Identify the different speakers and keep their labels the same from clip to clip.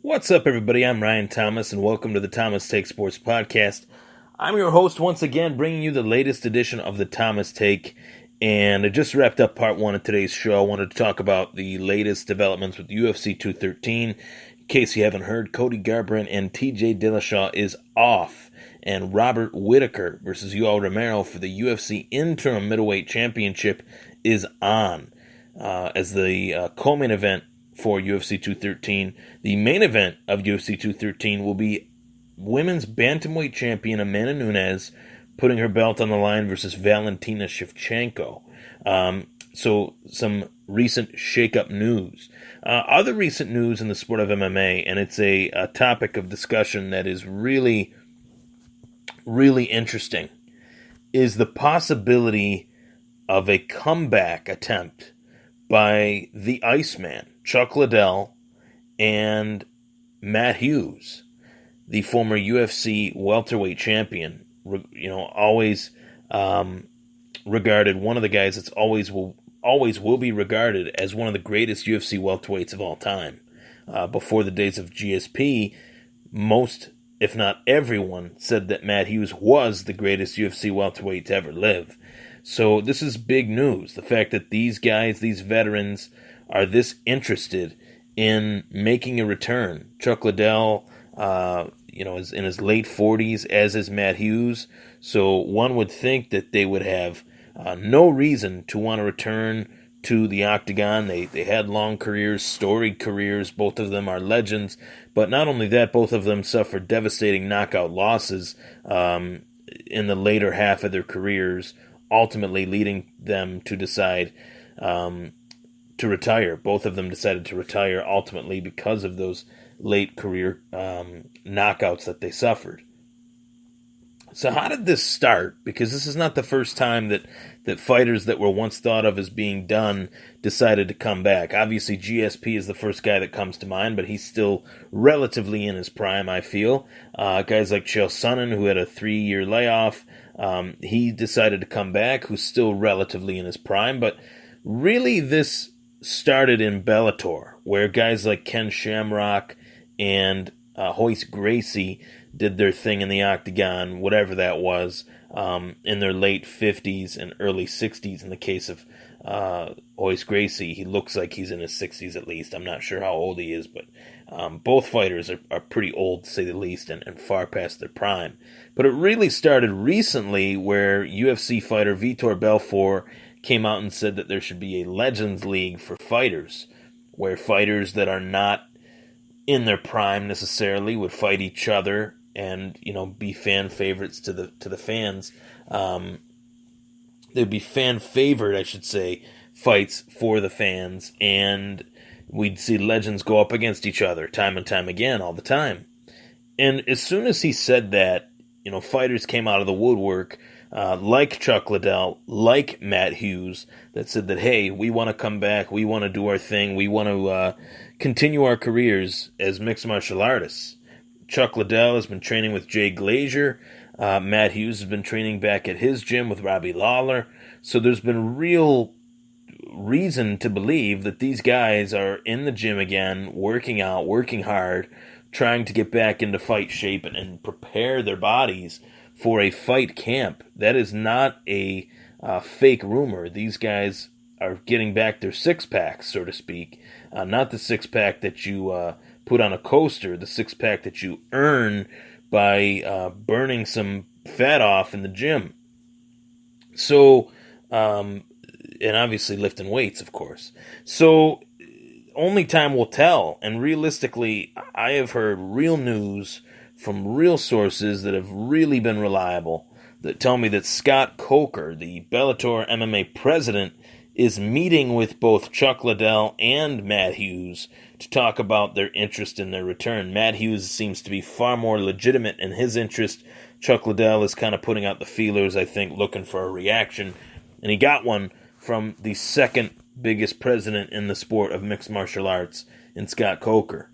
Speaker 1: What's up, everybody? I'm Ryan Thomas, and welcome to the Thomas Take Sports Podcast. I'm your host once again, bringing you the latest edition of the Thomas Take, and I just wrapped up part one of today's show. I wanted to talk about the latest developments with UFC 213. In case you haven't heard, Cody Garbrandt and TJ Dillashaw is off, and Robert Whittaker versus Yoel Romero for the UFC Interim Middleweight Championship is on as the co-main event for UFC 213. The main event of UFC 213 will be women's bantamweight champion Amanda Nunes putting her belt on the line versus Valentina Shevchenko. So some recent shake-up news. Other recent news in the sport of MMA, and it's a topic of discussion that is really, really interesting, is the possibility of a comeback attempt by the Iceman, Chuck Liddell, and Matt Hughes, the former UFC welterweight champion. Always regarded, one of the guys that's always will be regarded as one of the greatest UFC welterweights of all time. Before the days of GSP, most, if not everyone, said that Matt Hughes was the greatest UFC welterweight to ever live. So this is big news. The fact that these guys, these veterans, are this interested in making a return. Chuck Liddell, is in his late 40s, as is Matt Hughes. So one would think that they would have no reason to want to return to the octagon. They had long careers, storied careers. Both of them are legends. But not only that, both of them suffered devastating knockout losses in the later half of their careers, ultimately leading them to decide to retire. Both of them decided to retire ultimately because of those late career knockouts that they suffered. So how did this start? Because this is not the first time that fighters that were once thought of as being done decided to come back. Obviously, GSP is the first guy that comes to mind, but he's still relatively in his prime, I feel. Guys like Chael Sonnen, who had a 3-year layoff, he decided to come back, who's still relatively in his prime. But really, this started in Bellator, where guys like Ken Shamrock and Royce Gracie did their thing in the octagon, whatever that was, in their late 50s and early 60s. In the case of Royce Gracie, he looks like he's in his 60s at least. I'm not sure how old he is, but both fighters are pretty old, to say the least, and far past their prime. But it really started recently, where UFC fighter Vitor Belfort came out and said that there should be a Legends League for fighters, where fighters that are not in their prime necessarily would fight each other and be fan favorites to the fans. There'd be fan favored, I should say, fights for the fans, and we'd see legends go up against each other time and time again, all the time. And as soon as he said that, fighters came out of the woodwork, like Chuck Liddell, like Matt Hughes, that said that, hey, we want to come back, we want to do our thing, we want to continue our careers as mixed martial artists. Chuck Liddell has been training with Jay Glazier. Matt Hughes has been training back at his gym with Robbie Lawler. So there's been real reason to believe that these guys are in the gym again, working out, working hard, trying to get back into fight shape and prepare their bodies for a fight camp. That is not a fake rumor. These guys are getting back their six-packs, so to speak. Not the six-pack that you put on a coaster, the six-pack that you earn by burning some fat off in the gym. So, and obviously lifting weights, of course. So, only time will tell. And realistically, I have heard real news from real sources that have really been reliable that tell me that Scott Coker, the Bellator MMA president, is meeting with both Chuck Liddell and Matt Hughes to talk about their interest in their return. Matt Hughes seems to be far more legitimate in his interest. Chuck Liddell is kind of putting out the feelers, I think, looking for a reaction. And he got one from the second biggest president in the sport of mixed martial arts in Scott Coker.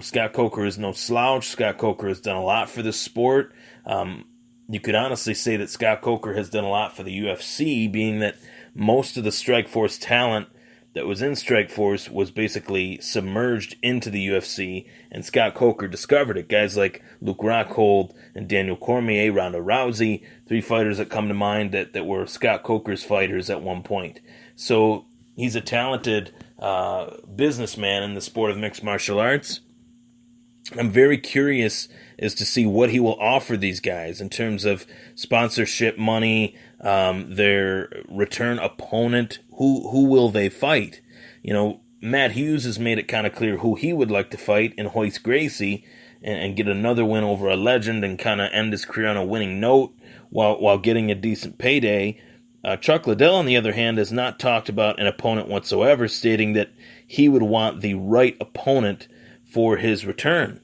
Speaker 1: Scott Coker is no slouch. Scott Coker has done a lot for the sport. You could honestly say that Scott Coker has done a lot for the UFC, being that most of the Strikeforce talent that was in Strikeforce was basically submerged into the UFC, and Scott Coker discovered it. Guys like Luke Rockhold and Daniel Cormier, Ronda Rousey, 3 fighters that come to mind that were Scott Coker's fighters at one point. So he's a talented businessman in the sport of mixed martial arts. I'm very curious as to see what he will offer these guys in terms of sponsorship money, their return opponent, who will they fight? Matt Hughes has made it kind of clear who he would like to fight in Royce Gracie and get another win over a legend and kind of end his career on a winning note while getting a decent payday. Chuck Liddell, on the other hand, has not talked about an opponent whatsoever, stating that he would want the right opponent for his return.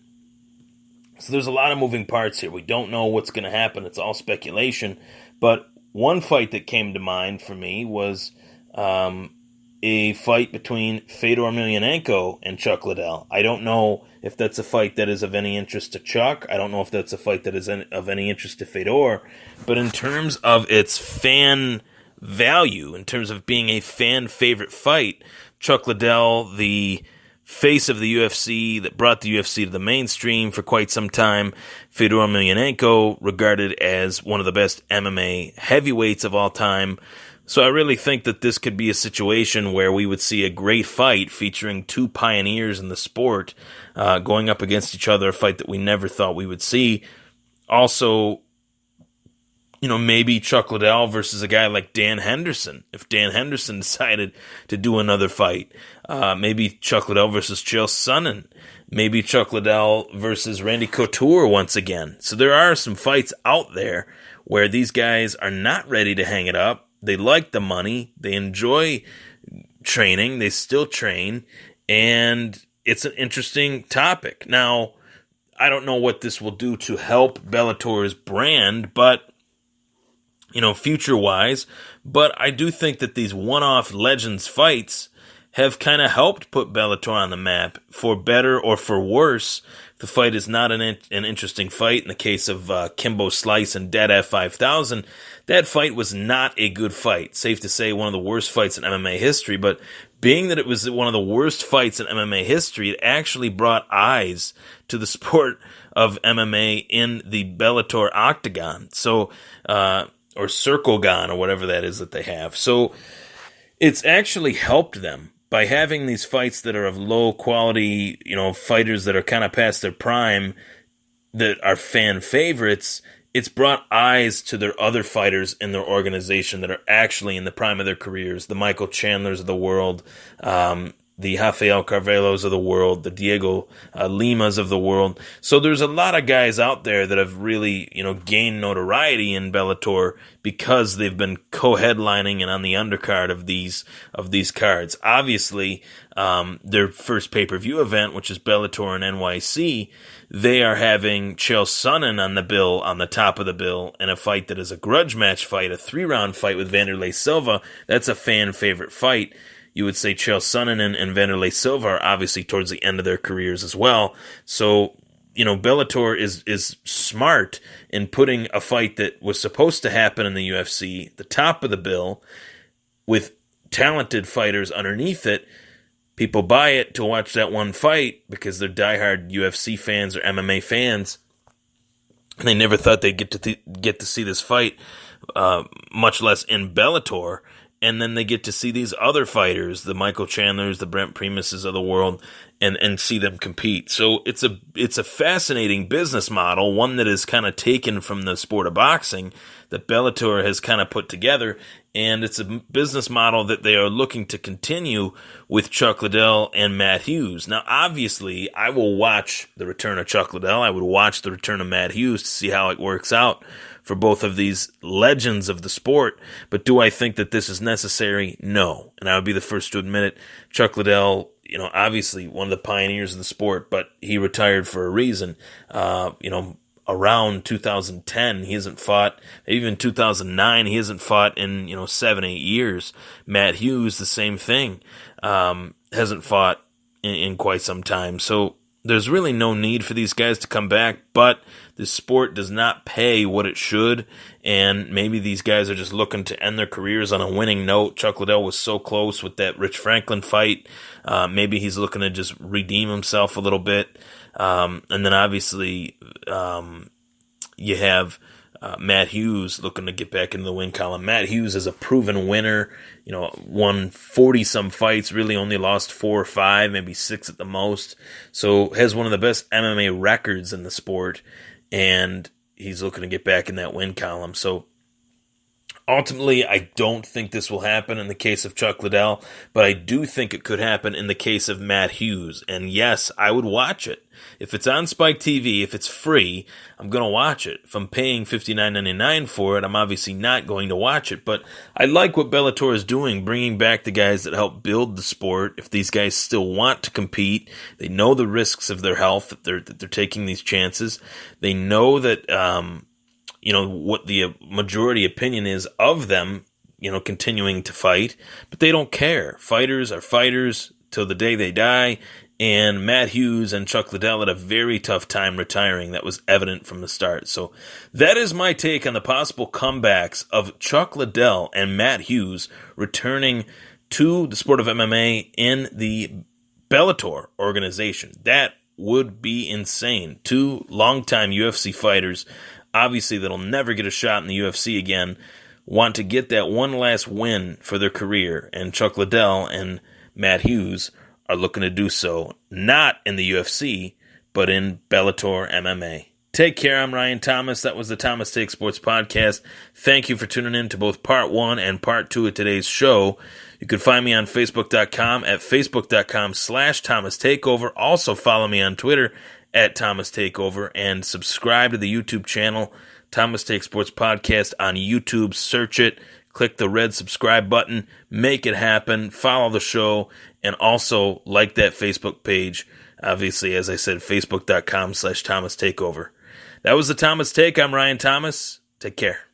Speaker 1: So there's a lot of moving parts here. We don't know what's going to happen. It's all speculation. But one fight that came to mind for me was a fight between Fedor Emelianenko and Chuck Liddell. I don't know if that's a fight that is of any interest to Chuck. I don't know if that's a fight that is of any interest to Fedor. But in terms of its fan value, in terms of being a fan favorite fight, Chuck Liddell, the face of the UFC that brought the UFC to the mainstream for quite some time, Fedor Emelianenko, regarded as one of the best MMA heavyweights of all time. So I really think that this could be a situation where we would see a great fight featuring 2 pioneers in the sport going up against each other, a fight that we never thought we would see. Also, maybe Chuck Liddell versus a guy like Dan Henderson. If Dan Henderson decided to do another fight, maybe Chuck Liddell versus Chael Sonnen. Maybe Chuck Liddell versus Randy Couture once again. So there are some fights out there where these guys are not ready to hang it up. They like the money. They enjoy training. They still train. And it's an interesting topic. Now, I don't know what this will do to help Bellator's brand, but future-wise, but I do think that these one-off Legends fights have kind of helped put Bellator on the map, for better or for worse. The fight is not an interesting fight. In the case of Kimbo Slice and Dead F5000, that fight was not a good fight. Safe to say, one of the worst fights in MMA history, but being that it was one of the worst fights in MMA history, it actually brought eyes to the sport of MMA in the Bellator octagon. So, or Circlegon, or whatever that is that they have. So it's actually helped them by having these fights that are of low quality, fighters that are kind of past their prime, that are fan favorites. It's brought eyes to their other fighters in their organization that are actually in the prime of their careers. The Michael Chandlers of the world, the Rafael Carvalhos of the world, the Diego Limas of the world. So there's a lot of guys out there that have really, gained notoriety in Bellator because they've been co-headlining and on the undercard of these cards. Obviously, their first pay-per-view event, which is Bellator in NYC, they are having Chael Sonnen on the top of the bill, in a fight that is a grudge match fight, a 3-round fight with Vanderlei Silva. That's a fan favorite fight. You would say Chael Sonnen and Vanderlei Silva are obviously towards the end of their careers as well. So, Bellator is smart in putting a fight that was supposed to happen in the UFC, the top of the bill, with talented fighters underneath it. People buy it to watch that one fight because they're diehard UFC fans or MMA fans, and they never thought they'd get to see this fight, much less in Bellator. And then they get to see these other fighters, the Michael Chandlers, the Brent Primuses of the world, and see them compete. So it's a fascinating business model, one that is kind of taken from the sport of boxing that Bellator has kind of put together, and it's a business model that they are looking to continue with Chuck Liddell and Matt Hughes. Now, obviously, I will watch the return of Chuck Liddell. I would watch the return of Matt Hughes to see how it works out for both of these legends of the sport. But do I think that this is necessary? No. And I would be the first to admit it. Chuck Liddell, obviously one of the pioneers of the sport, but he retired for a reason. Around 2010, he hasn't fought. Even 2009, he hasn't fought in, 7-8 years. Matt Hughes, the same thing, hasn't fought in quite some time. So there's really no need for these guys to come back, but the sport does not pay what it should, and maybe these guys are just looking to end their careers on a winning note. Chuck Liddell was so close with that Rich Franklin fight. Maybe he's looking to just redeem himself a little bit. And then obviously you have Matt Hughes looking to get back into the win column. Matt Hughes is a proven winner, won 40-some fights, really only lost 4 or 5, maybe 6 at the most. So has one of the best MMA records in the sport, and he's looking to get back in that win column. So ultimately, I don't think this will happen in the case of Chuck Liddell, but I do think it could happen in the case of Matt Hughes. And yes, I would watch it. If it's on Spike TV, if it's free, I'm going to watch it. If I'm paying $59.99 for it, I'm obviously not going to watch it. But I like what Bellator is doing, bringing back the guys that help build the sport. If these guys still want to compete, they know the risks of their health, that they're taking these chances. They know that what the majority opinion is of them, continuing to fight, but they don't care. Fighters are fighters till the day they die, and Matt Hughes and Chuck Liddell had a very tough time retiring. That was evident from the start. So that is my take on the possible comebacks of Chuck Liddell and Matt Hughes returning to the sport of MMA in the Bellator organization. That would be insane. 2 longtime UFC fighters, obviously that'll never get a shot in the UFC again, want to get that one last win for their career, and Chuck Liddell and Matt Hughes are looking to do so, not in the UFC, but in Bellator MMA. Take care, I'm Ryan Thomas. That was the Thomas Take Sports Podcast. Thank you for tuning in to both Part 1 and Part 2 of today's show. You can find me on Facebook.com at Facebook.com/Thomas Takeover. Also follow me on Twitter at Thomas Takeover, and subscribe to the YouTube channel, Thomas Take Sports Podcast on YouTube. Search it, click the red subscribe button, make it happen, follow the show, and also like that Facebook page. Obviously, as I said, Facebook.com/Thomas Takeover. That was the Thomas Take. I'm Ryan Thomas. Take care.